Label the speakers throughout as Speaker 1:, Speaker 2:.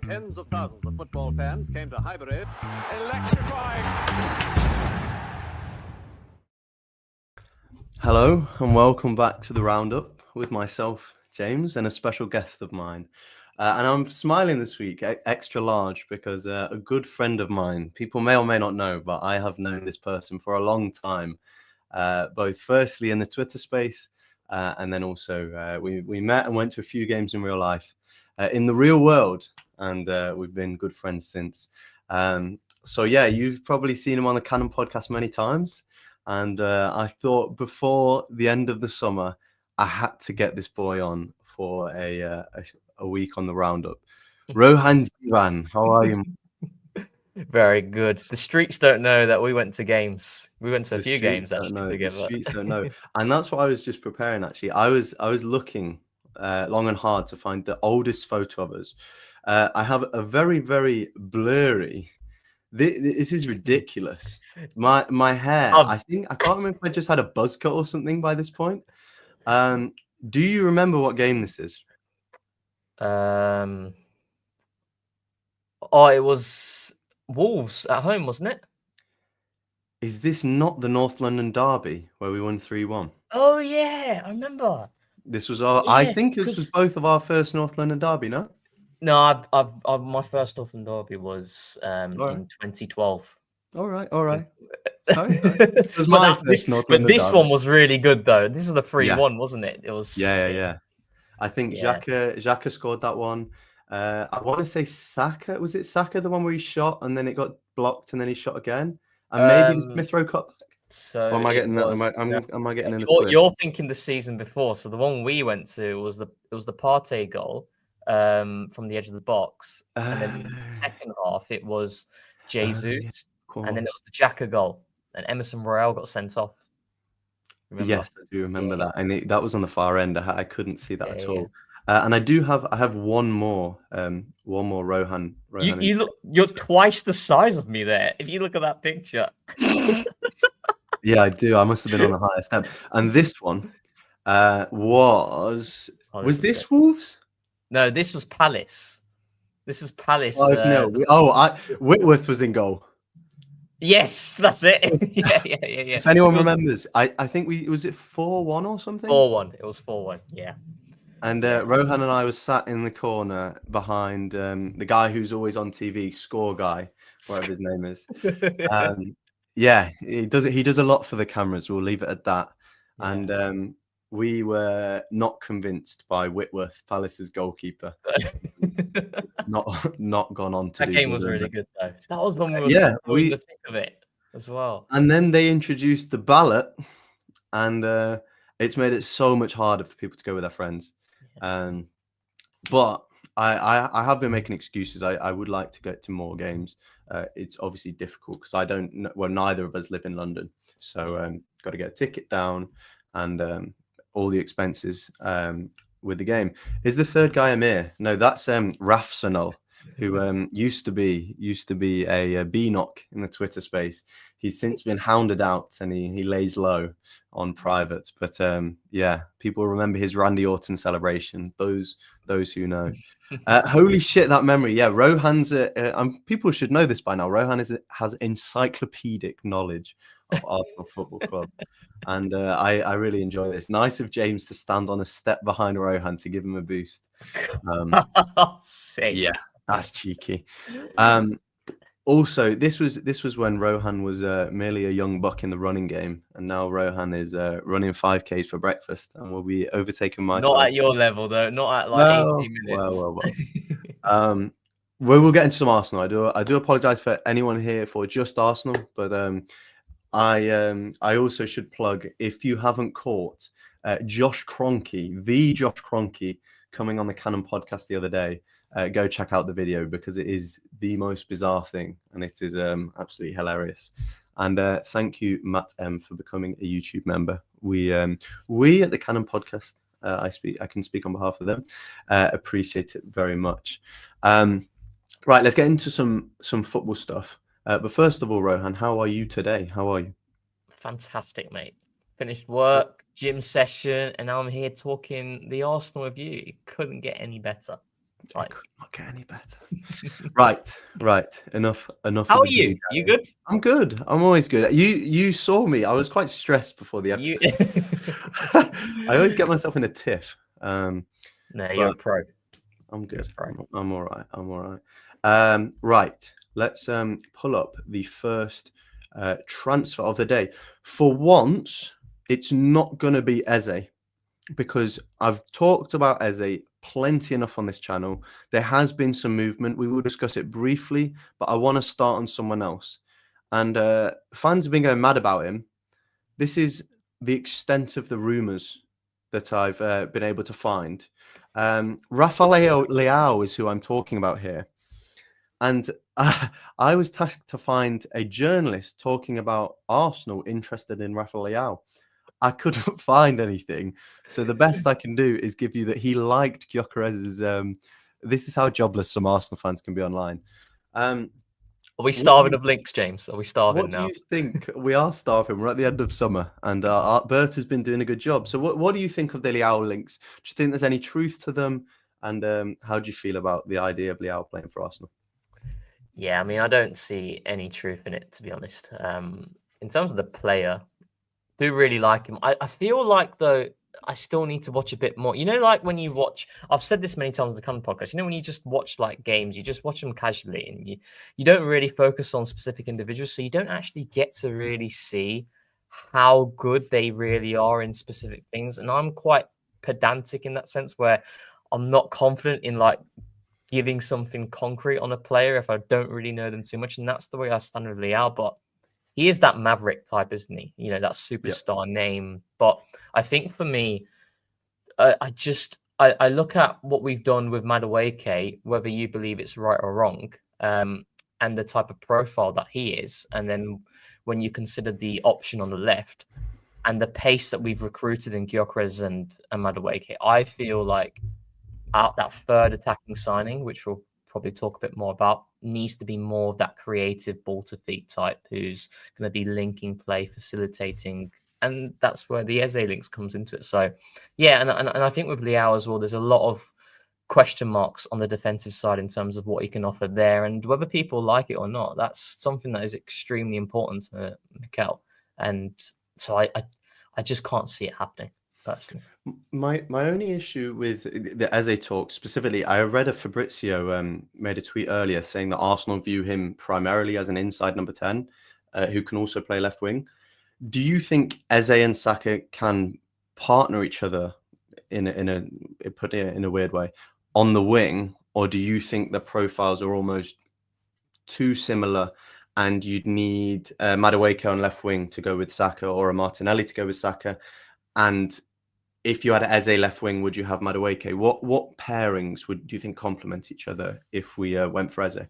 Speaker 1: Tens of thousands of football fans came to Highbury. Electrifying.
Speaker 2: Hello and welcome back to the Roundup with myself, James, and a special guest of mine. And I'm smiling this week, extra large, because a good friend of mine, people may or may not know, but I have known this person for a long time, both firstly in the Twitter space, and then also we met and went to a few games in real life, in the real world, and we've been good friends since. So yeah, you've probably seen him on the Cannon podcast many times. And I thought before the end of the summer, I had to get this boy on for a week on the Roundup. Rohan Jivan, how are you?
Speaker 3: Very good. The streets don't know that we went to games. We went to a
Speaker 2: The
Speaker 3: few
Speaker 2: streets
Speaker 3: games
Speaker 2: don't
Speaker 3: actually
Speaker 2: know. The
Speaker 3: together.
Speaker 2: streets don't know. And that's what I was just preparing, actually. I was looking long and hard to find the oldest photo of us. I have a very, very blurry. This is ridiculous. My hair. I think I can't remember if I just had a buzz cut or something by this point. Do you remember what game this is?
Speaker 3: It was Wolves at home, wasn't it?
Speaker 2: Is this not the North London derby where we won 3-1?
Speaker 3: Oh yeah, I remember.
Speaker 2: This was our.
Speaker 3: Yeah,
Speaker 2: I think this was both of our first North London derby. No.
Speaker 3: No, I've my first Northern derby was in 2012.
Speaker 2: All right. Sorry.
Speaker 3: It
Speaker 2: was my first North London
Speaker 3: this
Speaker 2: derby.
Speaker 3: one was really good though. This is the 3-1, wasn't it? It was.
Speaker 2: Yeah. I think Gyökeres scored that one. I want to say Saka. Was it Saka, the one where he shot and then it got blocked and then he shot again? And maybe the Smith Rowe cut.
Speaker 3: So
Speaker 2: or am I getting that? Am I getting in the
Speaker 3: You're thinking the season before. So the one we went to was the Partey goal from the edge of the box, and then the second half it was Jesus, and then it was the Xhaka goal, and Emerson Royale got sent off.
Speaker 2: Remember? Yes, I do remember that, and that was on the far end. I couldn't see that at all. And I have one more Rohan.
Speaker 3: You're twice the size of me there. If you look at that picture.
Speaker 2: Yeah, I do. I must have been on the highest step. And this one was this Wolves?
Speaker 3: No, this was Palace. This is Palace.
Speaker 2: 5-0. Whitworth was in goal.
Speaker 3: Yes, that's it. Yeah.
Speaker 2: If anyone remembers, I think was it 4-1 or something?
Speaker 3: 4-1. It was 4-1. Yeah.
Speaker 2: And Rohan and I was sat in the corner behind the guy who's always on TV, Score Guy, whatever his name is. Yeah, he does a lot for the cameras. We'll leave it at that. Yeah. And we were not convinced by Whitworth, Palace's goalkeeper. It's not gone on to.
Speaker 3: That game was really good though. That was when we were in the thick of it as well.
Speaker 2: And then they introduced the ballot, and it's made it so much harder for people to go with their friends. But I have been making excuses. I would like to get to more games. It's obviously difficult because I don't know. Well, neither of us live in London, so got to get a ticket down and all the expenses with the game. Is the third guy Amir? No, that's Rafsanul, who used to be a B-knock in the Twitter space. He's since been hounded out and he lays low on private. But yeah, people remember his Randy Orton celebration. Those who know. Holy shit, that memory. Yeah, Rohan's people should know this by now. Rohan has encyclopedic knowledge of Arsenal Football Club. And I really enjoy this. Nice of James to stand on a step behind Rohan to give him a boost. Yeah, that's cheeky. Also, this was when Rohan was merely a young buck in the running game, and now Rohan is running 5Ks for breakfast, and will be overtaking my.
Speaker 3: Not at your level though. Not at like 80 minutes.
Speaker 2: Well. We will get into some Arsenal. I do apologise for anyone here for just Arsenal, but I also should plug, if you haven't caught Josh Kroenke coming on the Cannon podcast the other day. Go check out the video because it is the most bizarre thing and it is absolutely hilarious. And thank you, Matt M, for becoming a YouTube member. We at the Cannon podcast, I can speak on behalf of them. Appreciate it very much. Right, let's get into some football stuff. But first of all, Rohan, how are you today? How are you?
Speaker 3: Fantastic, mate. Finished work, gym session, and now I'm here talking the Arsenal with you. It couldn't get any better. Right.
Speaker 2: It could not get any better. Right. Enough.
Speaker 3: How
Speaker 2: of
Speaker 3: are
Speaker 2: the
Speaker 3: you?
Speaker 2: Jingle.
Speaker 3: You good?
Speaker 2: I'm good. I'm always good. You saw me. I was quite stressed before the
Speaker 3: You...
Speaker 2: episode. I always get myself in a tiff.
Speaker 3: No, you're a pro.
Speaker 2: I'm good.
Speaker 3: Pro.
Speaker 2: I'm all right. Right. Let's pull up the first transfer of the day. For once, it's not going to be Eze, because I've talked about Eze plenty enough on this channel. There has been some movement. We will discuss it briefly, but I want to start on someone else. And fans have been going mad about him. This is the extent of the rumours that I've been able to find. Rafael Leão is who I'm talking about here. And I was tasked to find a journalist talking about Arsenal interested in Rafael Leão. I couldn't find anything. So the best I can do is give you that he liked Gyökeres'. This is how jobless some Arsenal fans can be online.
Speaker 3: Are we starving of links, James? Are we starving now?
Speaker 2: What do you think? We are starving. We're at the end of summer, and Bert has been doing a good job. So what do you think of the Leao links? Do you think there's any truth to them? And how do you feel about the idea of Leao playing for Arsenal?
Speaker 3: Yeah, I mean, I don't see any truth in it, to be honest. In terms of the player, do really like him. I feel like, though, I still need to watch a bit more. You know, like when you watch, I've said this many times on the Cannon podcast, you know, when you just watch like games, you just watch them casually and you don't really focus on specific individuals. So you don't actually get to really see how good they really are in specific things. And I'm quite pedantic in that sense, where I'm not confident in like giving something concrete on a player if I don't really know them too much. And that's the way I stand with Leao. But he is that maverick type, isn't he? You know, that superstar name. But I think for me, I look at what we've done with Madueke, whether you believe it's right or wrong, and the type of profile that he is. And then when you consider the option on the left and the pace that we've recruited in Gyökeres and Madueke, I feel like that third attacking signing, which we'll probably talk a bit more about, needs to be more of that creative ball to feet type who's going to be linking play, facilitating, and that's where the Eze links comes into it. So yeah, and I think with Leao as well, there's a lot of question marks on the defensive side in terms of what he can offer there, and whether people like it or not, that's something that is extremely important to Mikel. And so I just can't see it happening personally.
Speaker 2: My only issue with the Eze talk specifically, I read a Fabrizio made a tweet earlier saying that Arsenal view him primarily as an inside number 10 who can also play left wing. Do you think Eze and Saka can partner each other in a weird way on the wing, or do you think the profiles are almost too similar and you'd need Madueke on left wing to go with Saka or a Martinelli to go with Saka? And if you had an Eze left wing, would you have Madueke? What pairings do you think complement each other if we went for Eze?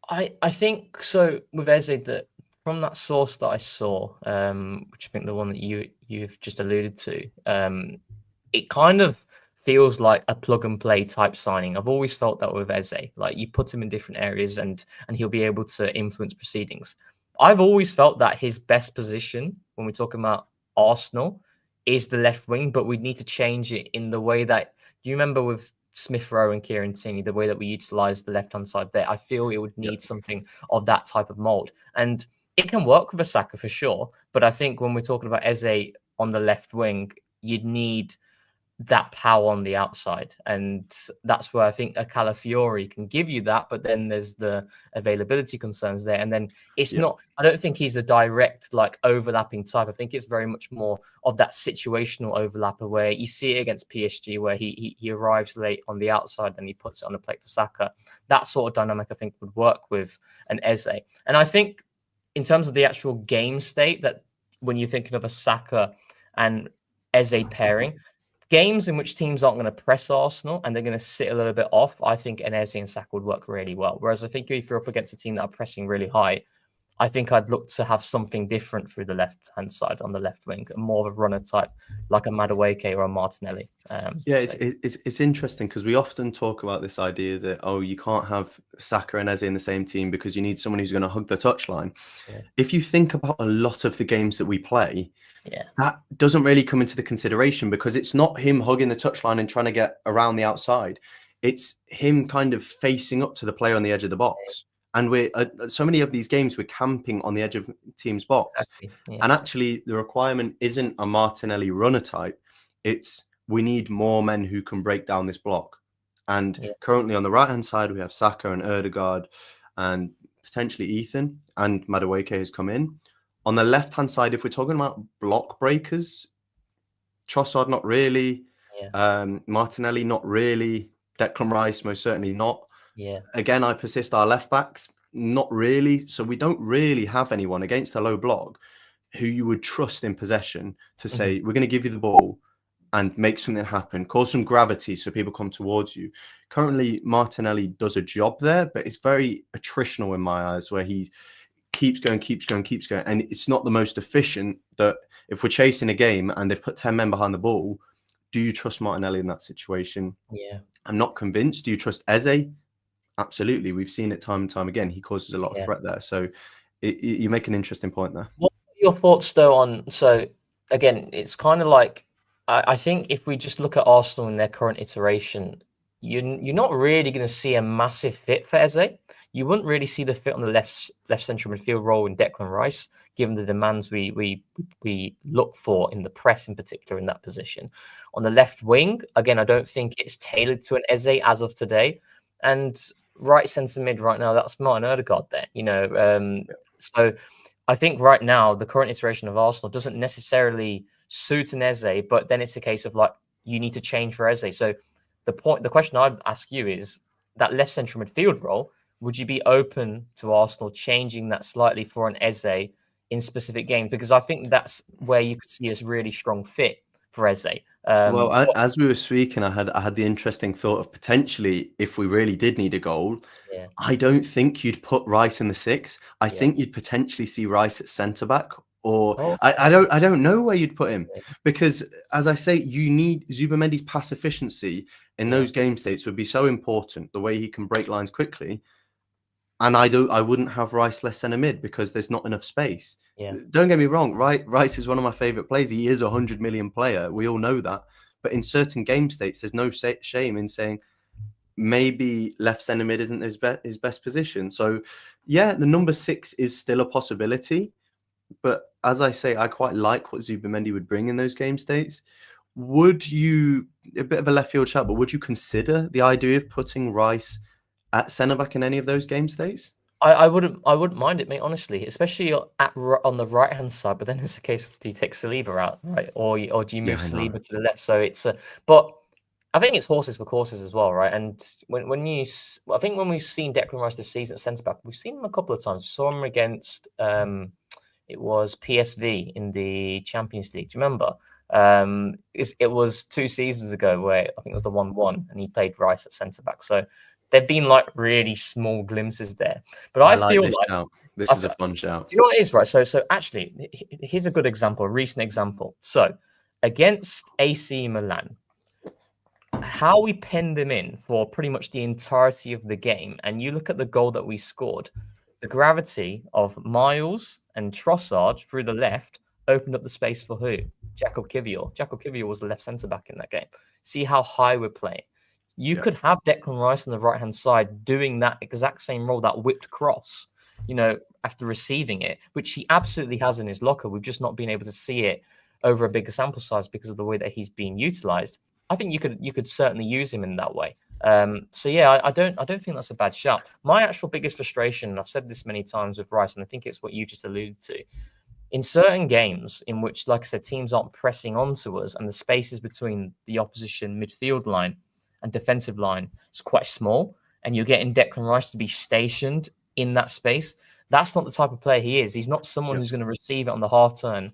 Speaker 3: I think so with Eze, that from that source that I saw, which I think the one that you've just alluded to, it kind of feels like a plug and play type signing. I've always felt that with Eze, like you put him in different areas and he'll be able to influence proceedings. I've always felt that his best position when we're talking about Arsenal is the left wing, but we need to change it in the way that, do you remember with Smith Rowe and Kieran Tierney, the way that we utilise the left-hand side there? I feel it would need something of that type of mould. And it can work with a Saka for sure, but I think when we're talking about Eze on the left wing, you'd need that power on the outside. And that's where I think a Calafiori can give you that, but then there's the availability concerns there. And then it's not, I don't think he's a direct like overlapping type. I think it's very much more of that situational overlapper where you see it against PSG, where he arrives late on the outside and he puts it on the plate for Saka. That sort of dynamic I think would work with an Eze. And I think in terms of the actual game state, that when you're thinking of a Saka and Eze pairing, games in which teams aren't going to press Arsenal and they're going to sit a little bit off, I think an Eze and Saka would work really well. Whereas I think if you're up against a team that are pressing really high, I think I'd look to have something different through the left-hand side on the left wing, more of a runner type, like a Madueke or a Martinelli.
Speaker 2: It's interesting because we often talk about this idea that, you can't have Saka and Eze in the same team because you need someone who's going to hug the touchline. Yeah. If you think about a lot of the games that we play, that doesn't really come into the consideration because it's not him hugging the touchline and trying to get around the outside. it's him kind of facing up to the player on the edge of the box. And we're so many of these games, we're camping on the edge of team's box.
Speaker 3: Exactly. Yeah.
Speaker 2: And actually, the requirement isn't a Martinelli runner type. It's we need more men who can break down this block. And currently on the right-hand side, we have Saka and Ødegaard and potentially Ethan, and Madueke has come in. On the left-hand side, if we're talking about block breakers, Trossard, not really. Martinelli, not really. Declan Rice, most certainly not.
Speaker 3: Yeah.
Speaker 2: Again, I persist, our left-backs, not really. So we don't really have anyone against a low block who you would trust in possession to say, we're going to give you the ball and make something happen, cause some gravity so people come towards you. Currently, Martinelli does a job there, but it's very attritional in my eyes, where he keeps going. And it's not the most efficient. That if we're chasing a game and they've put 10 men behind the ball, do you trust Martinelli in that situation?
Speaker 3: Yeah.
Speaker 2: I'm not convinced. Do you trust Eze? Absolutely. We've seen it time and time again. He causes a lot of threat there. So you make an interesting point there.
Speaker 3: What are your thoughts, though, on... So, again, it's kind of like... I think if we just look at Arsenal in their current iteration, you're not really going to see a massive fit for Eze. You wouldn't really see the fit on the left central midfield role in Declan Rice, given the demands we look for in the press, in particular, in that position. On the left wing, again, I don't think it's tailored to an Eze as of today. And right centre mid right now, that's Martin Ødegaard there. So I think right now the current iteration of Arsenal doesn't necessarily suit an Eze, but then it's a case of like you need to change for Eze. So the question I'd ask you is that left central midfield role. Would you be open to Arsenal changing that slightly for an Eze in specific games? Because I think that's where you could see a really strong fit for Eze.
Speaker 2: As we were speaking, I had the interesting thought of potentially if we really did need a goal, I don't think you'd put Rice in the 6. I think you'd potentially see Rice at centre back, or I don't know where you'd put him, because as I say, you need Zubamendi's pass efficiency in those game states would be so important. The way he can break lines quickly. And I wouldn't have Rice less centre mid because there's not enough space. Don't get me wrong, Rice is one of my favourite players. He is a 100 million player. We all know that. But in certain game states, there's no shame in saying maybe left centre mid isn't his best position. So, the number 6 is still a possibility. But as I say, I quite like what Zubamendi would bring in those game states. Would you, a bit of a left field shout, but would you consider the idea of putting Rice at centre back in any of those game states?
Speaker 3: I wouldn't mind it, mate. Honestly, especially on the right hand side. But then it's a case of do you take Saliba out, right, or do you move Saliba to the left? So it's but I think it's horses for courses as well, right? And when we've seen Declan Rice this season at centre back, we've seen him a couple of times. We saw him against it was PSV in the Champions League. Do you remember? It was 2 seasons ago where I think it was the 1-1, and he played Rice at centre back. So there've been like really small glimpses there. But I feel like
Speaker 2: this is a fun shout.
Speaker 3: Do you know what it is, right? So actually, here's a good example, a recent example. So against AC Milan, how we penned them in for pretty much the entirety of the game, and you look at the goal that we scored, the gravity of Miles and Trossard through the left opened up the space for who? Jakob Kivior. Jakob Kivior was the left centre back in that game. See how high we're playing. You could have Declan Rice on the right-hand side doing that exact same role, that whipped cross, after receiving it, which he absolutely has in his locker. We've just not been able to see it over a bigger sample size because of the way that he's being utilised. I think you could certainly use him in that way. I don't think that's a bad shout. My actual biggest frustration, and I've said this many times with Rice, and I think it's what you just alluded to, in certain games in which, like I said, teams aren't pressing onto us and the spaces between the opposition midfield line and defensive line is quite small, and you're getting Declan Rice to be stationed in that space, that's not the type of player he is. He's not someone who's going to receive it on the half turn,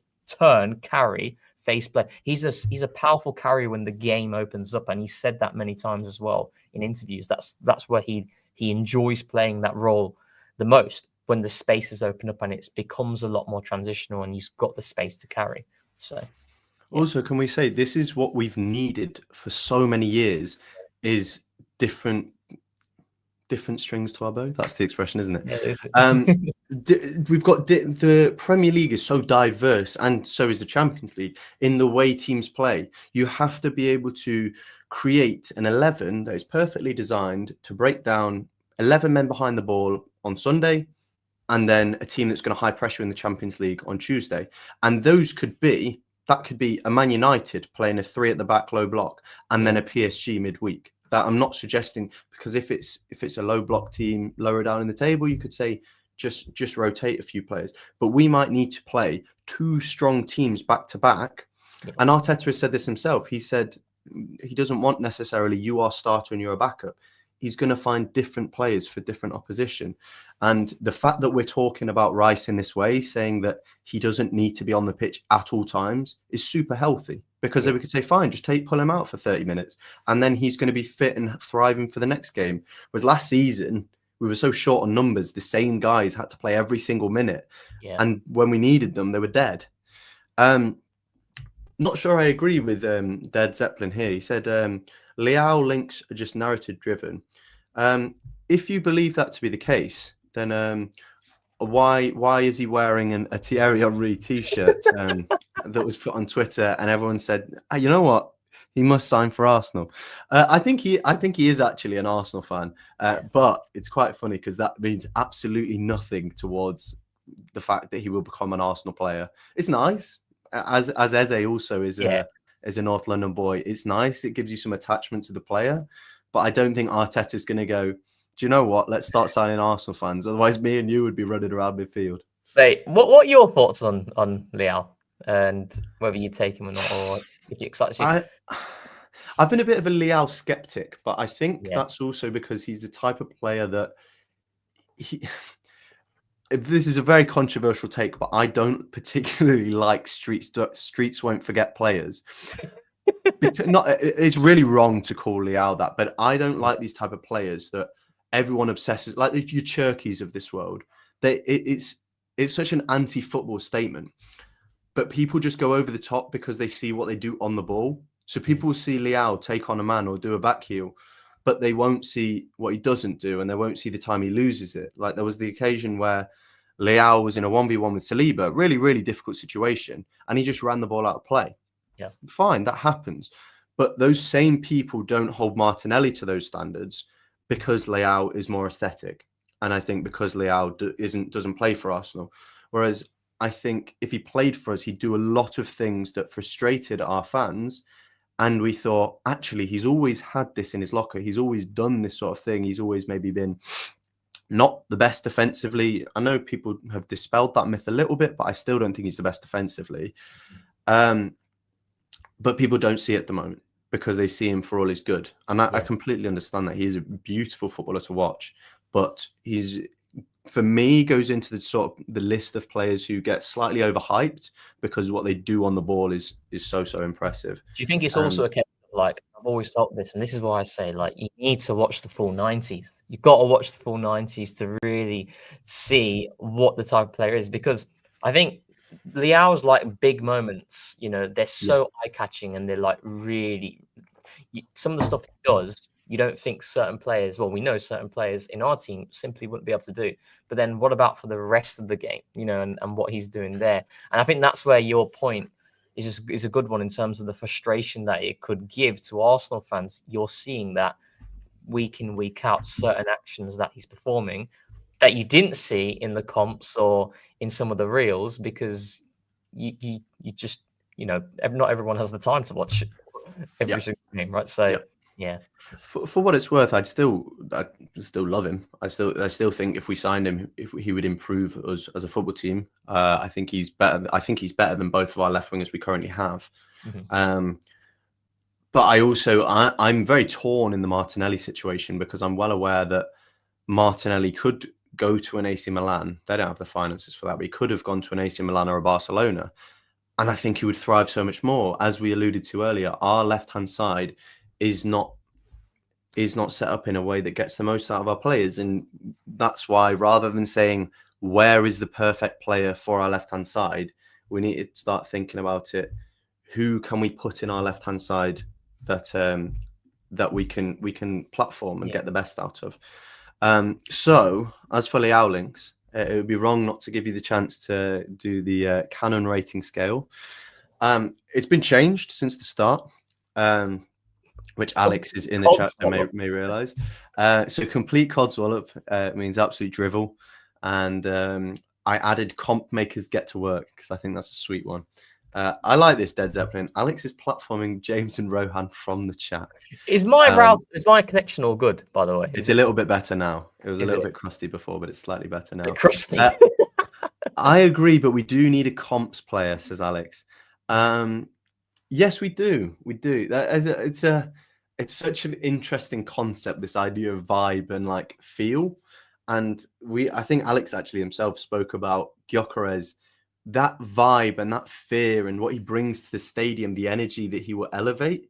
Speaker 3: carry, face play. He's a powerful carrier when the game opens up, and he said that many times as well in interviews. That's where he enjoys playing that role the most, when the spaces open up and it becomes a lot more transitional and he's got the space to carry. So
Speaker 2: also, can we say this is what we've needed for so many years, is different different strings to our bow. That's the expression, isn't it?
Speaker 3: Yeah, is it?
Speaker 2: We've got the Premier League is so diverse, and so is the Champions League in the way teams play. You have to be able to create an 11 that is perfectly designed to break down 11 men behind the ball on Sunday, and then a team that's going to high pressure in the Champions League on Tuesday. And that could be a Man United playing a 3 at the back low block, and then a PSG midweek. That I'm not suggesting, because if it's a low block team lower down in the table, you could say just rotate a few players. But we might need to play 2 strong teams back to back. And Arteta has said this himself. He said he doesn't want necessarily you are starter and you're a backup. He's going to find different players for different opposition. And the fact that we're talking about Rice in this way, saying that he doesn't need to be on the pitch at all times, is super healthy, because then we could say, fine, just pull him out for 30 minutes. And then he's going to be fit and thriving for the next game. Whereas last season, we were so short on numbers. The same guys had to play every single minute. Yeah. And when we needed them, they were dead. Not sure I agree with Dead Zeppelin here. He said, Leao links are just narrative driven. If you believe that to be the case, then why is he wearing a Thierry Henry t-shirt that was put on Twitter, and everyone said, oh, you know what, he must sign for Arsenal? I think he is actually an Arsenal fan, but it's quite funny because that means absolutely nothing towards the fact that he will become an Arsenal player. It's nice, as Eze also is a North London boy. It's nice. It gives you some attachment to the player. But I don't think Arteta's going to go, do you know what? Let's start signing Arsenal fans. Otherwise, me and you would be running around midfield.
Speaker 3: Wait, what are your thoughts on Leao and whether you take him or not, or if you excited you?
Speaker 2: I've been a bit of a Leao skeptic, but I think that's also because he's the type of player that this is a very controversial take, but I don't particularly like streets won't forget players. It's really wrong to call Leao that, but I don't like these type of players that everyone obsesses, like your Gyökeres of this world. It's such an anti-football statement, but people just go over the top because they see what they do on the ball. So people will see Leao take on a man or do a back heel, but they won't see what he doesn't do, and they won't see the time he loses it. Like there was the occasion where Leao was in a 1v1 with Saliba, really, really difficult situation, and he just ran the ball out of play. Yeah, fine, that happens. But those same people don't hold Martinelli to those standards because Leao is more aesthetic. And I think because Leao doesn't play for Arsenal. Whereas I think if he played for us, he'd do a lot of things that frustrated our fans. And we thought, actually, he's always had this in his locker. He's always done this sort of thing. He's always maybe been not the best defensively. I know people have dispelled that myth a little bit, but I still don't think he's the best defensively. But people don't see it at the moment because they see him for all his good. And I completely understand that. He is a beautiful footballer to watch. But he's, for me, goes into the list of players who get slightly overhyped because what they do on the ball is so impressive.
Speaker 3: Do you think it's also a case of, like, I've always felt this, and this is why I say, like, you need to watch the full 90s. You've got to watch the full 90s to really see what the type of player is, because I think Leao's like big moments, you know, they're so eye-catching, and they're like really some of the stuff he does, you don't think certain players, well, we know certain players in our team simply wouldn't be able to do. But then what about for the rest of the game, you know, and what he's doing there? And I think that's where your point is a good one in terms of the frustration that it could give to Arsenal fans. You're seeing that week in, week out, certain actions that he's performing that you didn't see in the comps or in some of the reels, because you just, you know, not everyone has the time to watch every single game, right? So yeah.
Speaker 2: For what it's worth, I still love him. I still think if we signed him, he would improve us as a football team. I think he's better. I think he's better than both of our left wingers we currently have. Mm-hmm. But I'm very torn in the Martinelli situation, because I'm well aware that Martinelli could go to an AC Milan. They don't have the finances for that, but he could have gone to an AC Milan or a Barcelona, and I think he would thrive so much more. As we alluded to earlier, our left-hand side is not set up in a way that gets the most out of our players, and that's why, rather than saying where is the perfect player for our left-hand side, we need to start thinking about it. Who can we put in our left-hand side that we can platform and get the best out of? So, as for Leao links, it would be wrong not to give you the chance to do the canon rating scale. It's been changed since the start, which Alex is in the chat may realise. So, complete codswallop means absolute drivel. And I added comp makers get to work because I think that's a sweet one. I like this, Dead Zeppelin. Alex is platforming James and Rohan from the chat.
Speaker 3: Is my connection all good, by the way?
Speaker 2: It's a little bit better now. It was a little bit crusty before, but it's slightly better now.
Speaker 3: Crusty.
Speaker 2: I agree, but we do need a comps player, says Alex. Yes, we do. We do. It's such an interesting concept, this idea of vibe and like feel. And I think Alex actually himself spoke about Gyökeres, that vibe and that fear and what he brings to the stadium, the energy that he will elevate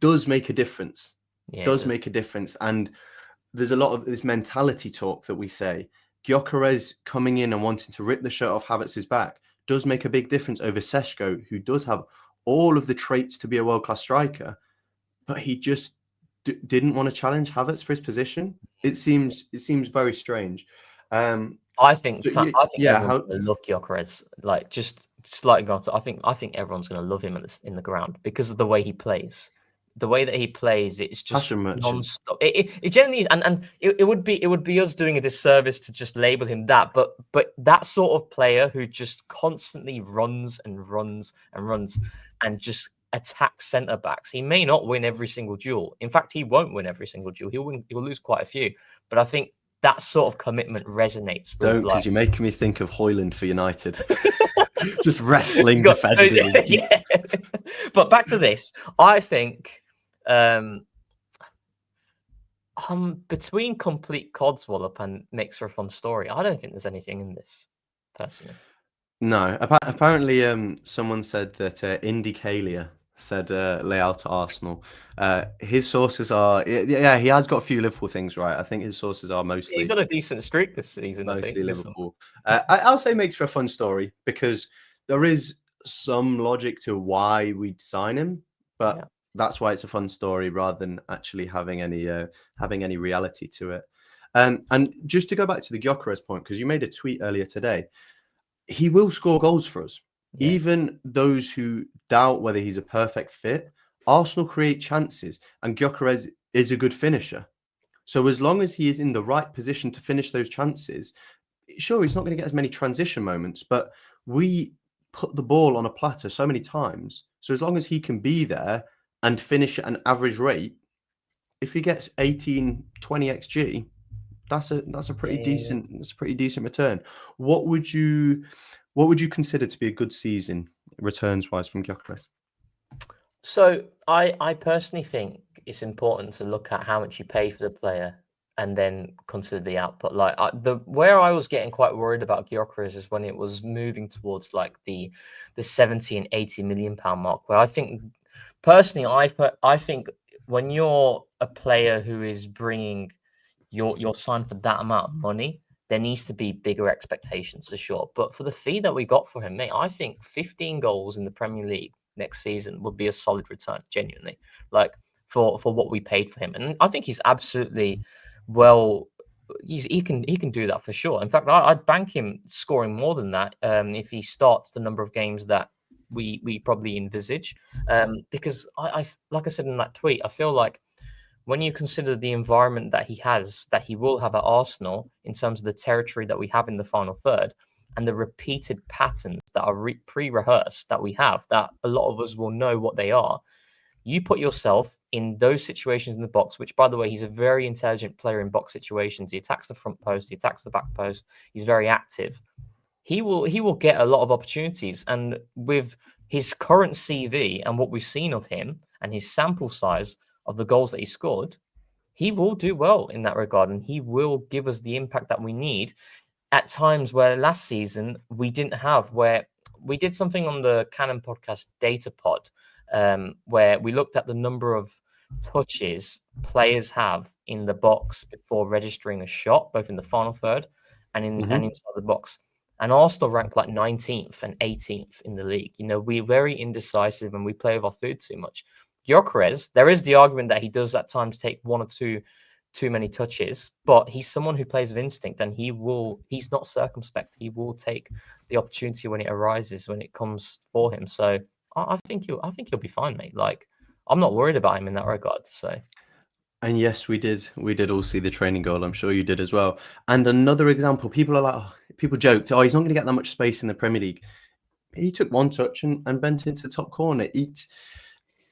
Speaker 2: does make a difference. Make a difference. And there's a lot of this mentality talk that we say. Gyökeres coming in and wanting to rip the shirt off Havertz's back does make a big difference over Seško, who does have all of the traits to be a world-class striker, but he just didn't want to challenge Havertz for his position. It seems very strange.
Speaker 3: I think everyone's going to love Gyökeres. Like just slightly gone. I think everyone's going to love him in the ground because of the way he plays. The way that he plays, it's just non-stop. It generally is, and it would be us doing a disservice to just label him that. But that sort of player who just constantly runs and runs and runs and just attacks centre backs. He may not win every single duel. In fact, he won't win every single duel. He'll lose quite a few. But I think that sort of commitment resonates.
Speaker 2: Don't, because you're making me think of Højlund for United. Just wrestling defending.
Speaker 3: Yeah. But back to this, I think between complete codswallop and makes for a fun story, I don't think there's anything in this, personally.
Speaker 2: No. Apparently, someone said that Indicalia said Leao to Arsenal. His sources are, he has got a few Liverpool things right. I think his sources are mostly...
Speaker 3: He's on a decent streak this season,
Speaker 2: mostly Liverpool. I'll say makes for a fun story because there is some logic to why we'd sign him, but that's why it's a fun story rather than actually having any reality to it. And just to go back to the Gyökeres point, because you made a tweet earlier today, he will score goals for us. Yeah. Even those who doubt whether he's a perfect fit, Arsenal create chances, and Gyökeres is a good finisher. So as long as he is in the right position to finish those chances, sure, he's not going to get as many transition moments, but we put the ball on a platter so many times. So as long as he can be there and finish at an average rate, if he gets 18, 20 XG, that's a pretty decent return. What would you consider to be a good season returns wise from Gyökeres?
Speaker 3: So I personally think it's important to look at how much you pay for the player and then consider the output. Like where I was getting quite worried about Gyökeres is when it was moving towards like the 70 and 80 million pound mark, where I think personally, I think when you're a player who is bringing your sign for that amount of money, there needs to be bigger expectations for sure. But for the fee that we got for him, mate, I think 15 goals in the Premier League next season would be a solid return, genuinely, like for what we paid for him. And I think he's absolutely he can do that for sure. In fact, I'd bank him scoring more than that if he starts the number of games that we probably envisage. Because I like I said in that tweet, I feel like when you consider the environment that he will have at Arsenal in terms of the territory that we have in the final third and the repeated patterns that are pre-rehearsed that we have, that a lot of us will know what they are, you put yourself in those situations in the box, which, by the way, he's a very intelligent player in box situations. He attacks the front post, he attacks the back post. He's very active. He will get a lot of opportunities. And with his current CV and what we've seen of him and his sample size of the goals that he scored, he will do well in that regard, and he will give us the impact that we need at times where last season we didn't have, where we did something on the Cannon podcast data pod, where we looked at the number of touches players have in the box before registering a shot, both in the final third and inside the box. And Arsenal ranked like 19th and 18th in the league. You know, we're very indecisive and we play with our food too much. Gyökeres, there is the argument that he does at times take one or two too many touches, but he's someone who plays with instinct, and he's not circumspect. He will take the opportunity when it arises, when it comes for him. So I think he'll be fine, mate. Like, I'm not worried about him in that regard. So.
Speaker 2: And yes, we did all see the training goal. I'm sure you did as well. And another example, people joked, oh, he's not going to get that much space in the Premier League. He took one touch and bent into the top corner.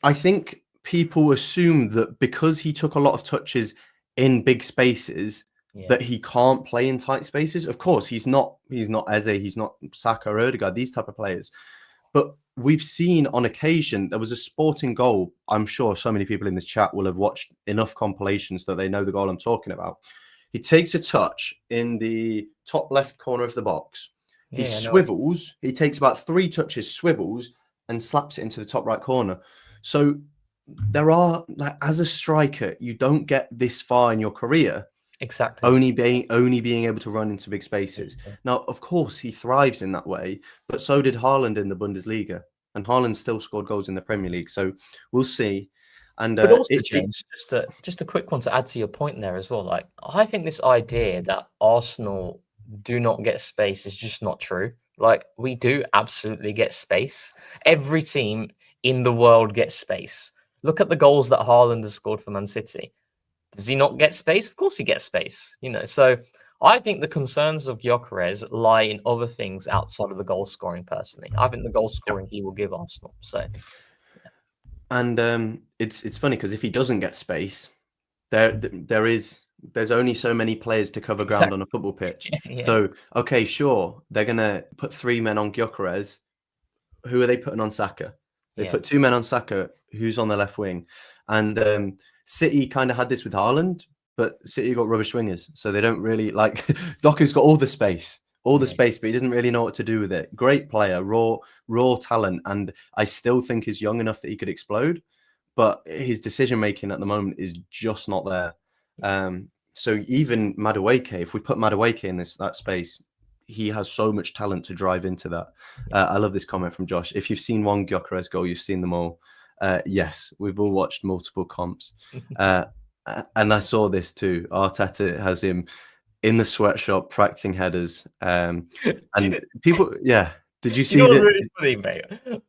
Speaker 2: I think people assume that because he took a lot of touches in big spaces, that he can't play in tight spaces. Of course, he's not Eze, he's not Saka or Odegaard, these type of players. But we've seen on occasion, there was a Sporting goal. I'm sure so many people in this chat will have watched enough compilations that they know the goal I'm talking about. He takes a touch in the top left corner of the box. He swivels. He takes about 3 touches, swivels, and slaps it into the top right corner. So there are, like, as a striker, you don't get this far in your career.
Speaker 3: Exactly.
Speaker 2: Only being able to run into big spaces. Now, of course, he thrives in that way, but so did Haaland in the Bundesliga, and Haaland still scored goals in the Premier League. So we'll see. And
Speaker 3: but also, James, just a quick one to add to your point there as well. Like, I think this idea that Arsenal do not get space is just not true. Like, we do absolutely get space. Every team in the world gets space. Look at the goals that Haaland has scored for Man City. Does he not get space? Of course he gets space, So I think the concerns of Gyökeres lie in other things outside of the goal scoring, personally. I think the goal scoring he will give Arsenal. So, yeah.
Speaker 2: And it's funny because if he doesn't get space, there's only so many players to cover ground on a football pitch. So, okay, sure, they're going to put 3 men on Gyökeres. Who are they putting on Saka? They put 2 men on Saka, who's on the left wing. And City kind of had this with Haaland, but City got rubbish wingers. So they don't really, like, Doku's got all the space, but he doesn't really know what to do with it. Great player, raw talent. And I still think he's young enough that he could explode, but his decision-making at the moment is just not there. So even Madueke, if we put Madueke in that space, he has so much talent to drive into that. I love this comment from Josh. If you've seen one Gyökeres goal, you've seen them all. Yes, we've all watched multiple comps. And I saw this too. Arteta has him in the sweatshop practicing headers. And people, did you see that?
Speaker 3: Really funny, mate.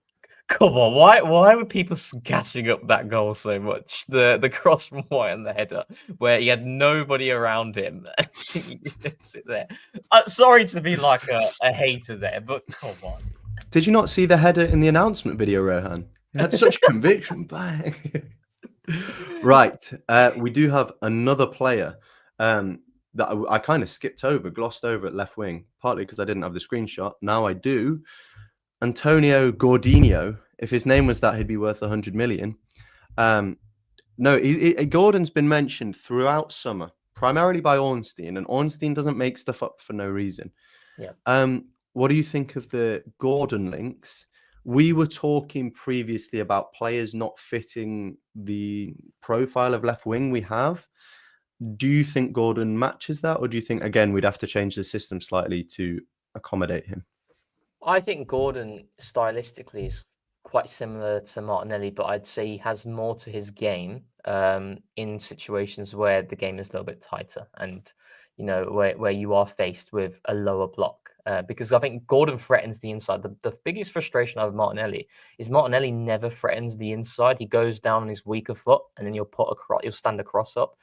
Speaker 3: Come on, why were people gassing up that goal so much? The cross from White and the header, where he had nobody around him. He didn't sit there. Sorry to be like a hater there, but come on.
Speaker 2: Did you not see the header in the announcement video, Rohan? He had such conviction. Bang. Right. We do have another player that I kind of glossed over at left wing, partly because I didn't have the screenshot. Now I do. Antonio Gordinho. If his name was that, he'd be worth 100 million. No, Gordon's been mentioned throughout summer, primarily by Ornstein, and Ornstein doesn't make stuff up for no reason. What do you think of the Gordon links? We were talking previously about players not fitting the profile of left wing we have. Do you think Gordon matches that, or do you think, again, we'd have to change the system slightly to accommodate him?
Speaker 3: I think Gordon stylistically is quite similar to Martinelli, but I'd say he has more to his game in situations where the game is a little bit tighter and, where you are faced with a lower block. Because I think Gordon threatens the inside. The biggest frustration I have with Martinelli is Martinelli never threatens the inside. He goes down on his weaker foot, and then you'll stand across up.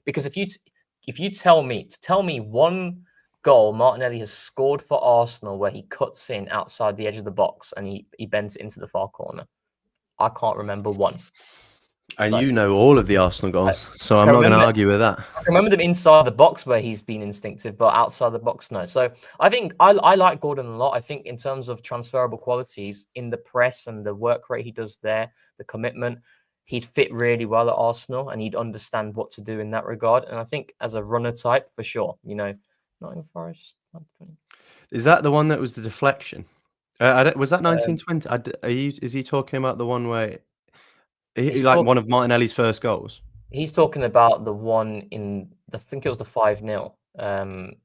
Speaker 3: Because if you tell me one goal Martinelli has scored for Arsenal where he cuts in outside the edge of the box and he bends it into the far corner, I can't remember one.
Speaker 2: And you know all of the Arsenal goals, so I'm not going to argue with that.
Speaker 3: I remember them inside the box where he's been instinctive, but outside the box, no. So I think I like Gordon a lot. I think in terms of transferable qualities in the press and the work rate he does there, the commitment, he'd fit really well at Arsenal and he'd understand what to do in that regard. And I think as a runner type, for sure, Nottingham Forest.
Speaker 2: Is that the one that was the deflection? Was that 1920? Is he talking about the one where one of Martinelli's first goals?
Speaker 3: He's talking about the one I think it was the 5-0. It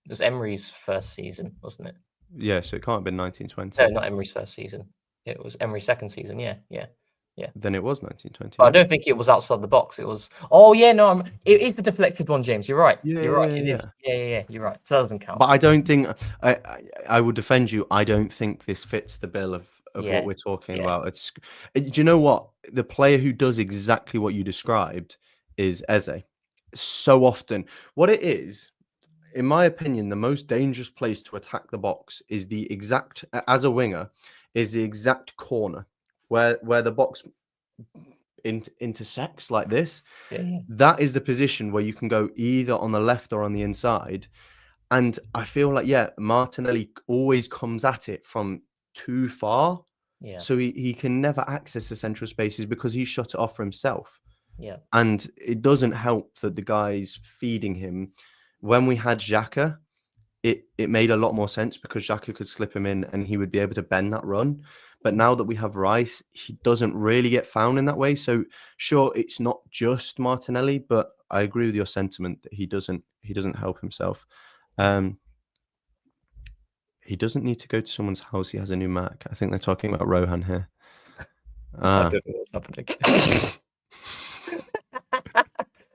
Speaker 3: was Emery's first season, wasn't it?
Speaker 2: Yeah, so it can't have been 1920.
Speaker 3: No, not Emery's first season. It was Emery's second season. Yeah.
Speaker 2: Then it was 1920.
Speaker 3: But I don't think it was outside the box. It was. Oh yeah, no, it is the deflected one, James. You're right. You're right. It is. Yeah. You're right. So that doesn't count.
Speaker 2: But I don't think I would defend you. I don't think this fits the bill of what we're talking about. It's. Do you know what? The player who does exactly what you described is Eze. So often, what it is, in my opinion, the most dangerous place to attack the box is the exact, as a winger, is the exact corner where the box intersects like this. That is the position where you can go either on the left or on the inside. And I feel like, Martinelli always comes at it from too far. So he can never access the central spaces because he shut it off for himself. And it doesn't help that the guys feeding him. When we had Xhaka, it made a lot more sense because Xhaka could slip him in and he would be able to bend that run. But now that we have Rice, he doesn't really get found in that way. So sure, it's not just Martinelli, but I agree with your sentiment that he doesn't help himself. He doesn't need to go to someone's house. He has a new Mac. I think they're talking about Rohan here.
Speaker 3: I don't know what's happening.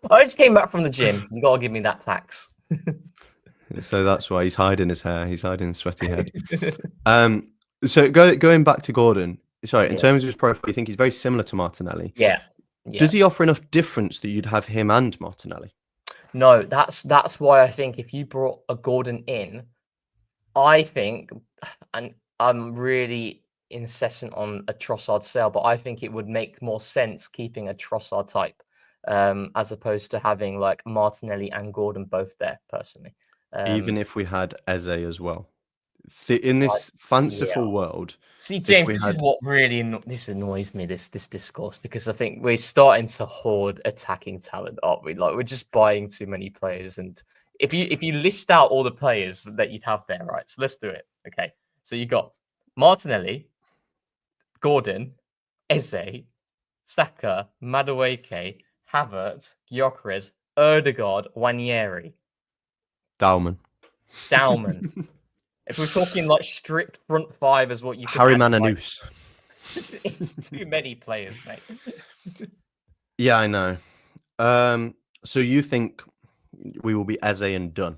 Speaker 3: I just came back from the gym. You gotta give me that tax.
Speaker 2: So that's why he's hiding his hair. He's hiding his sweaty head. So going back to Gordon. Sorry, in terms of his profile, you think he's very similar to Martinelli?
Speaker 3: Yeah.
Speaker 2: Does he offer enough difference that you'd have him and Martinelli?
Speaker 3: No, that's why I think if you brought a Gordon in, I think, and I'm really incessant on a Trossard sale, but I think it would make more sense keeping a Trossard type as opposed to having like Martinelli and Gordon both there, personally.
Speaker 2: Even if we had Eze as well. In this fanciful world.
Speaker 3: See, James, this is what really annoys me, this discourse, because I think we're starting to hoard attacking talent, aren't we? Like, we're just buying too many players. And if you list out all the players that you'd have there, right? So let's do it. Okay. So you got Martinelli, Gordon, Eze, Saka, Madueke, Havertz, Gyökeres, Ødegaard, Wanyeri.
Speaker 2: Dauman.
Speaker 3: If we're talking like strict front five as what you
Speaker 2: Harry Mananus.
Speaker 3: It's too many players, mate.
Speaker 2: Yeah, I know. So you think we will be Eze and done?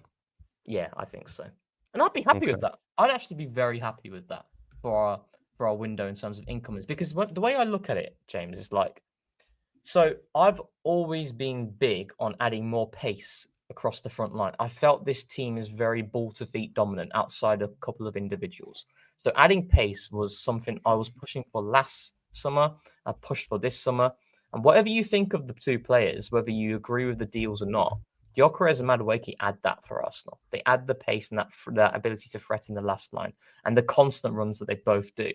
Speaker 3: Yeah, I think so. And I'd be happy with that. I'd actually be very happy with that for our window in terms of incomers. Because the way I look at it, James, is like, so I've always been big on adding more pace across the front line. I felt this team is very ball to feet dominant outside a couple of individuals. So adding pace was something I was pushing for last summer. I pushed for this summer. And whatever you think of the two players, whether you agree with the deals or not, Gyökeres and Madueke add that for Arsenal. They add the pace and that ability to threaten the last line and the constant runs that they both do.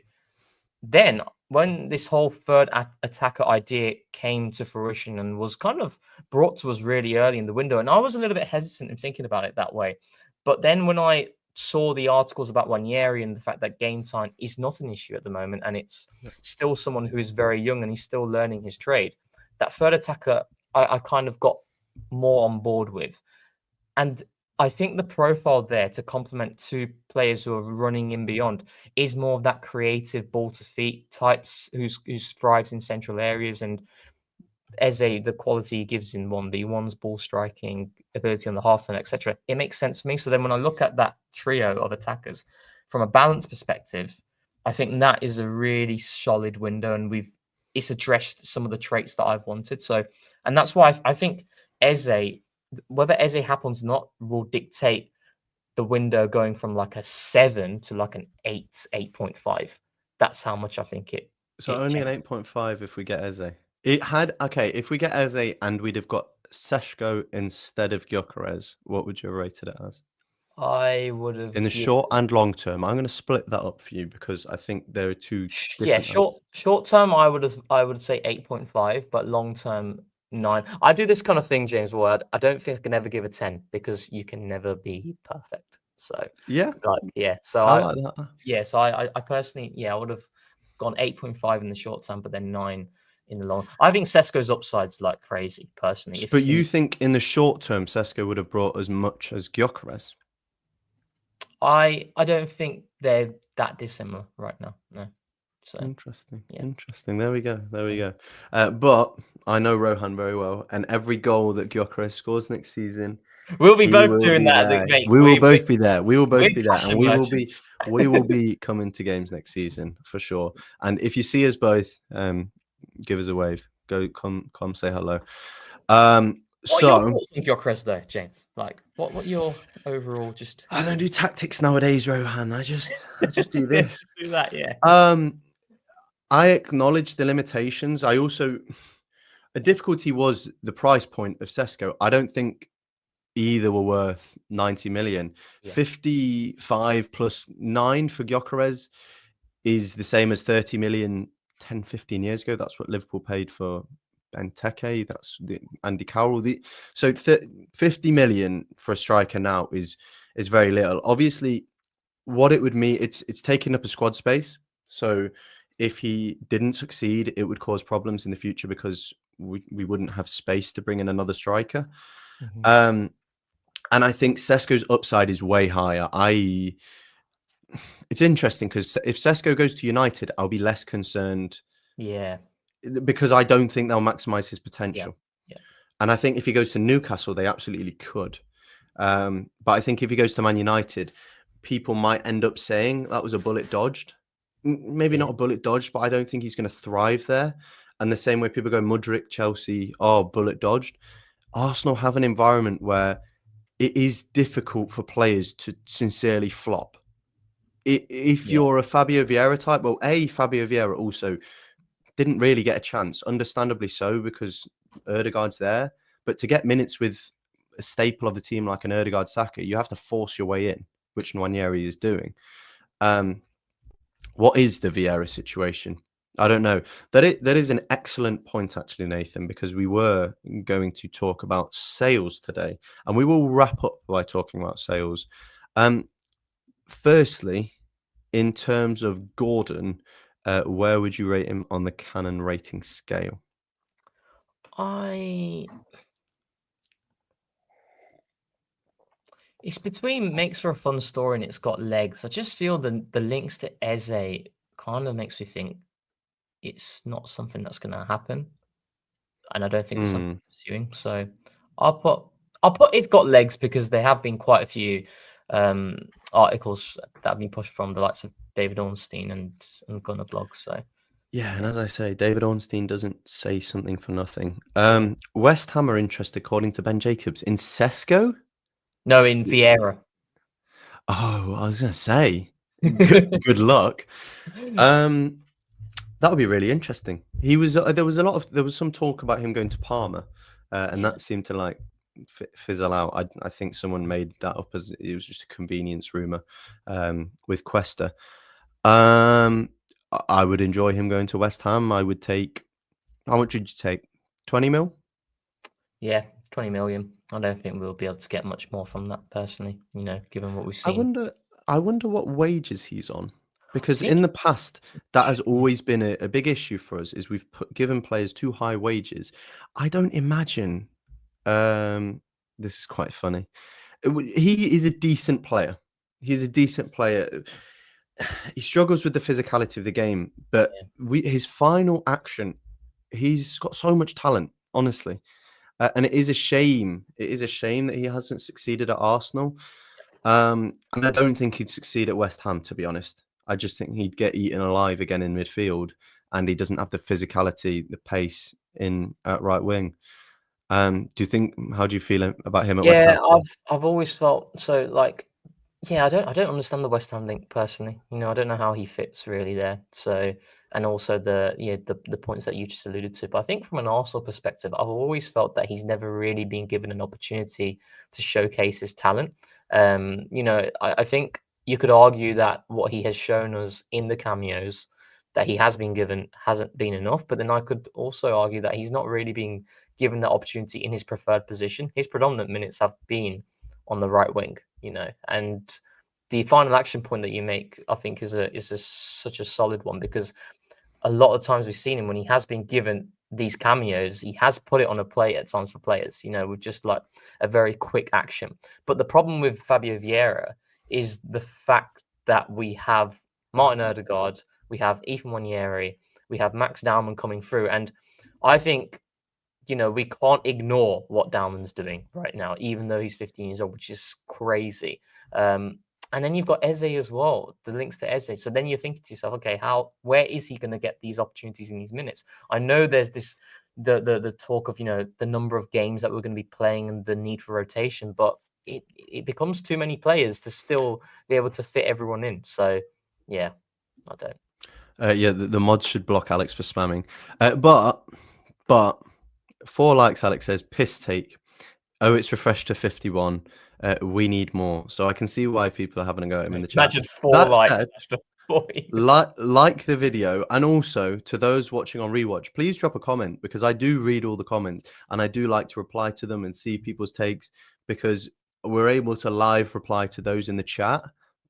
Speaker 3: Then, when this whole third attacker idea came to fruition and was kind of brought to us really early in the window, and I was a little bit hesitant in thinking about it that way. But then when I saw the articles about Wanyeri and the fact that game time is not an issue at the moment, and it's still someone who is very young and he's still learning his trade, that third attacker I kind of got more on board with. And I think the profile there to complement two players who are running in beyond is more of that creative ball to feet types who thrives in central areas. And Eze, the quality he gives in 1v1s, ball striking, ability on the half turn, etc. It makes sense for me. So then when I look at that trio of attackers from a balance perspective, I think that is a really solid window, and it's addressed some of the traits that I've wanted. So, and that's why I think Eze, whether Eze happens or not, will dictate the window going from like a 7 to like an 8.5. That's how much I think it.
Speaker 2: So only changes. An 8.5 if we get Eze. If we get Eze and we'd have got Seshko instead of Gyökeres, what would you have rated it as?
Speaker 3: I would have
Speaker 2: in the short and long term. I'm going to split that up for you because I think there are two.
Speaker 3: Short term, I would say 8.5, but long term 9. I do this kind of thing, James Ward. I don't think I can ever give a 10 because you can never be perfect. So So
Speaker 2: I like that.
Speaker 3: So I personally, I would have gone 8.5 in the short term, but then 9 in the long. I think Sesko's upside's like crazy, personally.
Speaker 2: But you think in the short term, Sesko would have brought as much as Gyökeres?
Speaker 3: I don't think they're that dissimilar right now. No. So
Speaker 2: Interesting.
Speaker 3: yeah.
Speaker 2: Interesting. There we go. But I know Rohan very well, and every goal that Gyökeres scores next season,
Speaker 3: We'll be
Speaker 2: he
Speaker 3: both
Speaker 2: will
Speaker 3: doing
Speaker 2: be
Speaker 3: that,
Speaker 2: there.
Speaker 3: mate.
Speaker 2: We will both be there. We will both
Speaker 3: We're
Speaker 2: be there, and
Speaker 3: fashion
Speaker 2: we
Speaker 3: merchants.
Speaker 2: will be coming to games next season for sure. And if you see us both, give us a wave. Come say hello.
Speaker 3: What are your thoughts on Gyökeres though, James? Like, what your overall just?
Speaker 2: I don't do tactics nowadays, Rohan. I just do this.
Speaker 3: Just do that, yeah.
Speaker 2: I acknowledge the limitations. I also a difficulty was the price point of Sesko. I don't think either were worth 90 million.
Speaker 3: Yeah.
Speaker 2: 55 plus 9 for Gyökeres is the same as 30 million 10, 15 years ago. That's what Liverpool paid for Benteke. That's Andy Carroll. So 50 million for a striker now is very little. Obviously, what it would mean, it's taking up a squad space. So if he didn't succeed, it would cause problems in the future because we wouldn't have space to bring in another striker.
Speaker 3: Mm-hmm.
Speaker 2: And I think Sesko's upside is way higher. It's interesting because if Sesko goes to United, I'll be less concerned.
Speaker 3: Yeah.
Speaker 2: Because I don't think they'll maximize his potential.
Speaker 3: Yeah.
Speaker 2: And I think if he goes to Newcastle, they absolutely could. But I think if he goes to Man United, people might end up saying that was a bullet dodged. Maybe not a bullet dodged, but I don't think he's going to thrive there. And the same way people go Mudryk, Chelsea, bullet dodged. Arsenal have an environment where it is difficult for players to sincerely flop. If you're a Fabio Vieira type, Fabio Vieira also didn't really get a chance, understandably so, because Ødegaard's there. But to get minutes with a staple of the team like an Ødegaard Saka, you have to force your way in, which Nwaneri is doing. What is the Vieira situation? I don't know. That is an excellent point, actually, Nathan, because we were going to talk about sales today, and we will wrap up by talking about sales. Firstly, in terms of Gordon, where would you rate him on the Cannon rating scale?
Speaker 3: It's between makes for a fun story and it's got legs. I just feel the links to Eze kind of makes me think it's not something that's going to happen, and I don't think it's something pursuing. So I'll put it's got legs because there have been quite a few articles that have been pushed from the likes of David Ornstein and Gunnar Blog. So
Speaker 2: yeah, and as I say, David Ornstein doesn't say something for nothing. West Ham are interested, according to Ben Jacobs, in Sesko.
Speaker 3: No, in Vieira.
Speaker 2: Oh, I was going to say, good luck. That would be really interesting. He was there was some talk about him going to Parma, and that seemed to like fizzle out. I think someone made that up as it was just a convenience rumor with Cuesta. I would enjoy him going to West Ham. I would take. How much would you take? 20 mil?
Speaker 3: Yeah, 20 million. I don't think we'll be able to get much more from that personally, given what we've seen.
Speaker 2: I wonder what wages he's on. Because in the past, that has always been a big issue for us, is we've given players too high wages. I don't imagine. This is quite funny. He is a decent player. He's a decent player. He struggles with the physicality of the game, but his final action, he's got so much talent, honestly. And it is a shame. It is a shame that he hasn't succeeded at Arsenal. And I don't think he'd succeed at West Ham, to be honest. I just think he'd get eaten alive again in midfield, and he doesn't have the physicality, the pace in at right wing. How do you feel about him at West Ham?
Speaker 3: Yeah, I've always felt so. Like, I don't understand the West Ham link personally. I don't know how he fits really there. So, and also the points that you just alluded to. But I think from an Arsenal perspective, I've always felt that he's never really been given an opportunity to showcase his talent. I think you could argue that what he has shown us in the cameos that he has been given hasn't been enough. But then I could also argue that he's not really been given that opportunity in his preferred position. His predominant minutes have been on the right wing, and the final action point that you make, I think, is such a solid one, because a lot of times we've seen him when he has been given these cameos, he has put it on a plate at times for players, with just like a very quick action. But the problem with Fabio Vieira is the fact that we have Martin Ødegaard, we have Ethan Wanyeri, we have Max Dowman coming through. And I think, we can't ignore what Dowman's doing right now, even though he's 15 years old, which is crazy. And then you've got Eze as well, the links to Eze. So then you're thinking to yourself, okay, where is he going to get these opportunities in these minutes? I know there's the talk of, the number of games that we're going to be playing and the need for rotation, but it becomes too many players to still be able to fit everyone in. So, yeah, I don't.
Speaker 2: Yeah, the mods should block Alex for spamming. But 4 likes, Alex says, piss take. Oh, it's refreshed to 51. We need more. So I can see why people are having a go at him in the chat.
Speaker 3: Imagine 4 likes after 4.
Speaker 2: Like the video, and also to those watching on rewatch, please drop a comment, because I do read all the comments and I do like to reply to them and see people's takes, because we're able to live reply to those in the chat.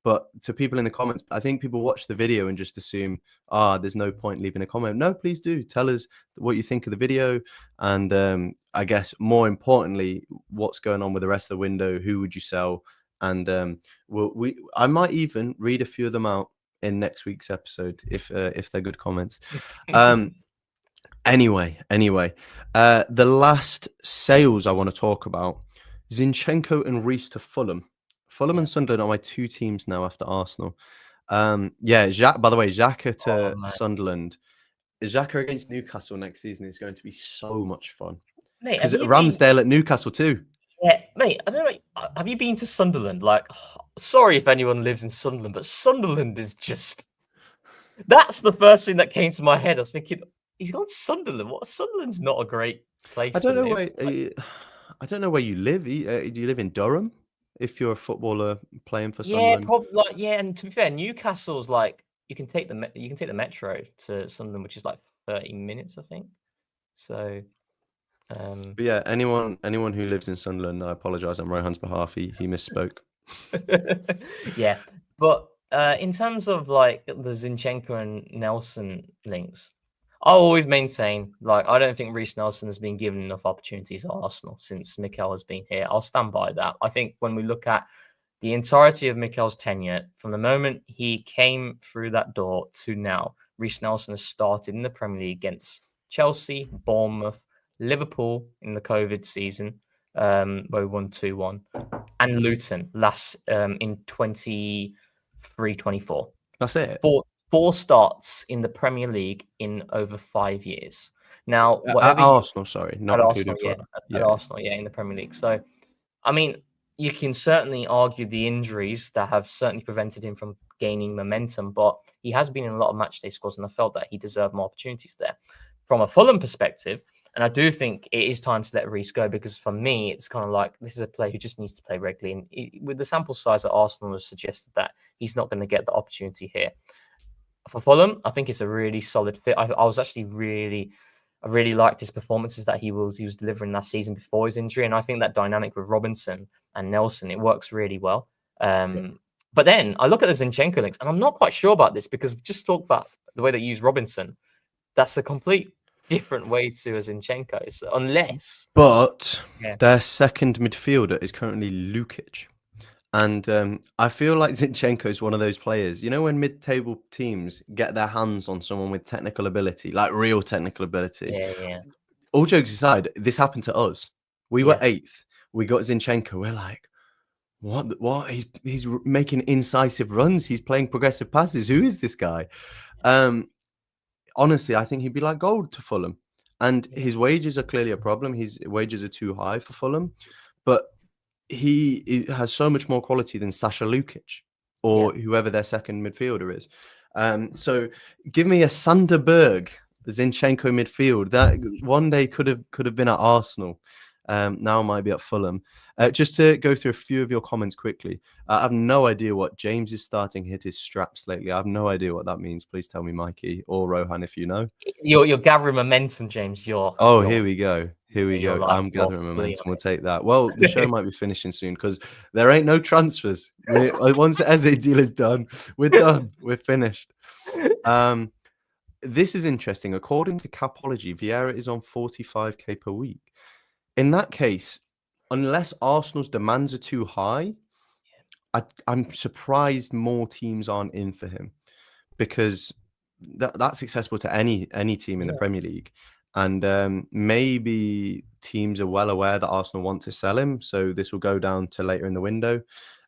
Speaker 2: But to people in the comments, I think people watch the video and just assume, there's no point leaving a comment. No, please do tell us what you think of the video, and I guess more importantly, what's going on with the rest of the window. Who would you sell? And I might even read a few of them out in next week's episode if they're good comments. Anyway, the last sales I want to talk about: Zinchenko and Reece to Fulham. Fulham and Sunderland are my 2 teams now after Arsenal. By the way, Xhaka to Sunderland. Xhaka against Newcastle next season is going to be so much fun. Because Ramsdale at Newcastle too.
Speaker 3: Yeah, mate, I don't know. Have you been to Sunderland? Like, sorry if anyone lives in Sunderland, but Sunderland is just... That's the first thing that came to my head. I was thinking, he's gone to Sunderland. What? Sunderland's not a great place to live.
Speaker 2: I don't know where you live. Do you live in Durham? If you're a footballer playing for Sunderland,
Speaker 3: and to be fair, Newcastle's like you can take the metro to Sunderland, which is like 30 minutes, I think. So,
Speaker 2: but yeah, anyone who lives in Sunderland, I apologise on Rohan's behalf. He misspoke.
Speaker 3: Yeah, but in terms of like the Zinchenko and Nelson links, I'll always maintain, like, I don't think Reece Nelson has been given enough opportunities at Arsenal since Mikel has been here. I'll stand by that. I think when we look at the entirety of Mikel's tenure, from the moment he came through that door to now, Reece Nelson has started in the Premier League against Chelsea, Bournemouth, Liverpool in the COVID season, where we won 2-1, and Luton last in 23-24.
Speaker 2: That's it.
Speaker 3: 4 starts in the Premier League in over 5 years. Now,
Speaker 2: at Arsenal, sorry, not
Speaker 3: at Arsenal, at Arsenal, in the Premier League. So, I mean, you can certainly argue the injuries that have certainly prevented him from gaining momentum, but he has been in a lot of matchday squads, and I felt that he deserved more opportunities there. From a Fulham perspective, and I do think it is time to let Reece go, because for me, it's kind of like this is a player who just needs to play regularly. And with the sample size that Arsenal has suggested that he's not going to get the opportunity here. For Fulham, I think it's a really solid fit. I really liked his performances that he was delivering last season before his injury, and I think that dynamic with Robinson and Nelson, it works really well. But then I look at the Zinchenko links, and I'm not quite sure about this, because we've just talked about the way they use Robinson. That's a complete different way to a Zinchenko, so unless...
Speaker 2: But their second midfielder is currently Lukic. And I feel like Zinchenko is one of those players, when mid-table teams get their hands on someone with technical ability, like real technical ability.
Speaker 3: Yeah.
Speaker 2: All jokes aside, this happened to us. We were 8th. We got Zinchenko. We're like, what? He's making incisive runs. He's playing progressive passes. Who is this guy? Honestly, I think he'd be like gold to Fulham. And his wages are clearly a problem. His wages are too high for Fulham. But he has so much more quality than Sasha Lukic or whoever their second midfielder is. So give me a Sander Berg, the Zinchenko midfield. That one day could have been at Arsenal. Now might be at Fulham. Just to go through a few of your comments quickly. I have no idea what James is starting hit his straps lately. I have no idea what that means. Please tell me, Mikey or Rohan, if you know.
Speaker 3: You're gathering momentum, James. Here we go.
Speaker 2: I'm gathering momentum. We'll take that. Well, the show might be finishing soon because there ain't no transfers. Once the Eze deal is done, we're done. We're finished. This is interesting. According to Capology, Vieira is on 45k per week. In that case, unless Arsenal's demands are too high, I'm surprised more teams aren't in for him, because that's accessible to any team in the Premier League. And maybe teams are well aware that Arsenal want to sell him, so this will go down to later in the window.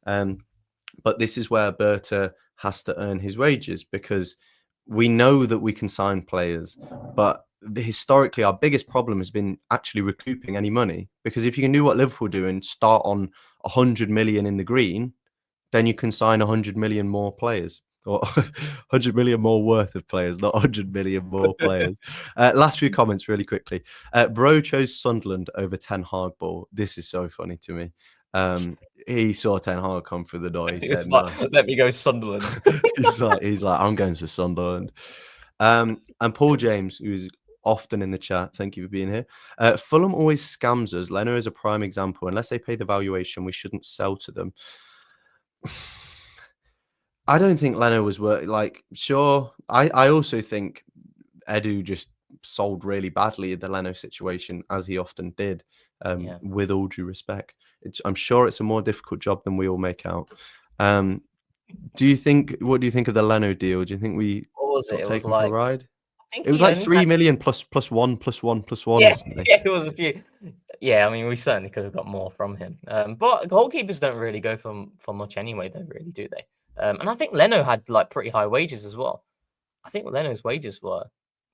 Speaker 2: But this is where Berta has to earn his wages, because we know that we can sign players, but historically our biggest problem has been actually recouping any money. Because if you can do what Liverpool do and start on 100 million in the green, then you can sign 100 million more players. Or 100 million more worth of players, not 100 million more players. Last few comments really quickly. Bro chose Sunderland over Ten Hag ball. This is so funny to me. He saw Ten Hag come through the door. He said,
Speaker 3: like, "Let me go Sunderland."
Speaker 2: he's like, I'm going to Sunderland. And Paul James, who's often in the chat, thank you for being here. Fulham always scams us. Leno is a prime example. Unless they pay the valuation, we shouldn't sell to them. I don't think Leno was worth, like, sure. I also think Edu just sold really badly the Leno situation, as he often did, with all due respect. I'm sure it's a more difficult job than we all make out. What do you think of the Leno deal? Do you think we take him for a ride? It was like 3 million plus one.
Speaker 3: Yeah, it was a few. Yeah, I mean, we certainly could have got more from him. But goalkeepers don't really go for much anyway, though, really, do they? And I think Leno had like pretty high wages as well. I think Leno's wages were.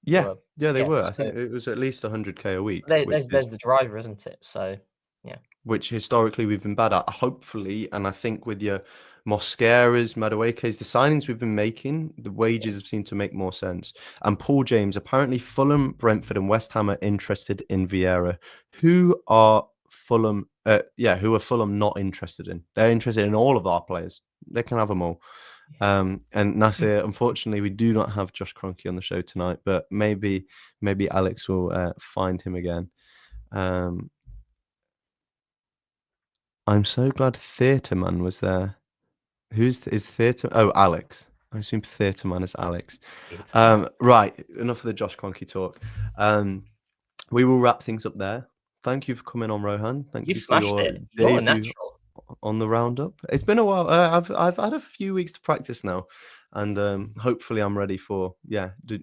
Speaker 2: They were. I think it was at least 100k a week.
Speaker 3: There's the driver, isn't it? So yeah.
Speaker 2: Which historically we've been bad at. Hopefully, and I think with your Mosquera's, Madueke's, the signings we've been making, the wages have seemed to make more sense. And Paul James, apparently Fulham, Brentford, and West Ham are interested in Vieira. Who are Fulham not interested in? They're interested in all of our players. They can have them all. And Nasir, unfortunately, we do not have Josh Kroenke on the show tonight, but maybe Alex will find him again. I'm so glad Theatreman was there. Is Theatre? Oh, Alex. I assume Theatreman is Alex. Right. Enough of the Josh Kroenke talk. We will wrap things up there. Thank you for coming on, Rohan. Thank you for your
Speaker 3: it. You're a natural
Speaker 2: on the roundup. It's been a while. I've had a few weeks to practice now, and hopefully I'm ready for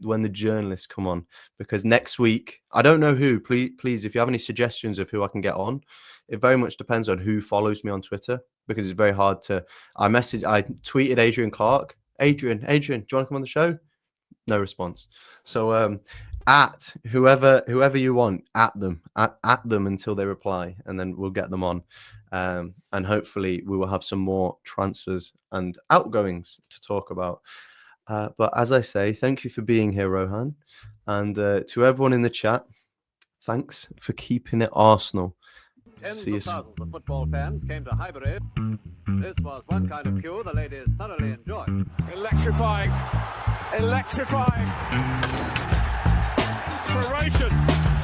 Speaker 2: when the journalists come on. Because next week, I don't know who. Please, if you have any suggestions of who I can get on, it very much depends on who follows me on Twitter, because it's very hard to. I tweeted Adrian Clark. Adrian, do you want to come on the show? No response. So at whoever you want, at them until they reply, and then we'll get them on. And hopefully we will have some more transfers and outgoings to talk about. But as I say, thank you for being here, Rohan. And to everyone in the chat, thanks for keeping it Arsenal.
Speaker 1: Tens of thousands of football fans came to Highbury. This was one kind of queue the ladies thoroughly enjoyed. Electrifying. Inspiration.